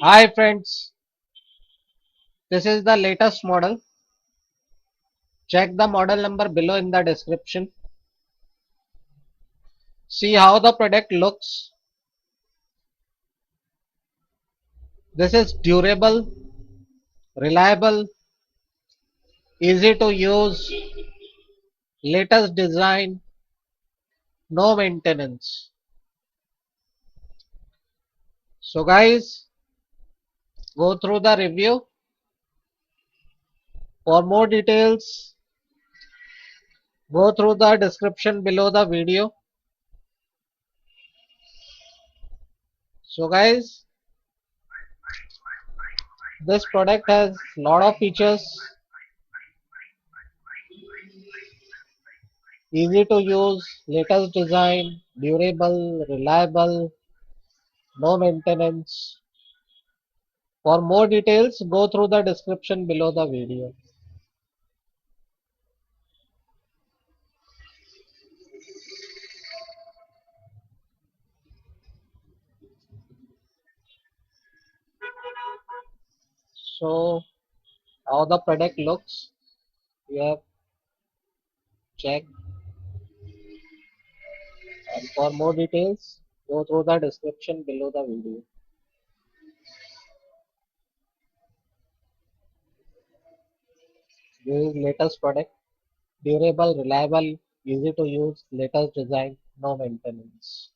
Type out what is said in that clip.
Hi friends, this is the latest model. Check the model number below in the description. See how the product looks. This is durable, reliable, easy to use, latest design, no maintenance. So guys, go through the review. For more details, go through the description below the video. So guys, this product has lot of features. Easy to use, latest design, durable, reliable, no maintenance. For more details, go through the description below the video. So, how the product looks, you have check. And for more details, go through the description below the video. This is latest product, durable, reliable, easy to use, latest design, no maintenance.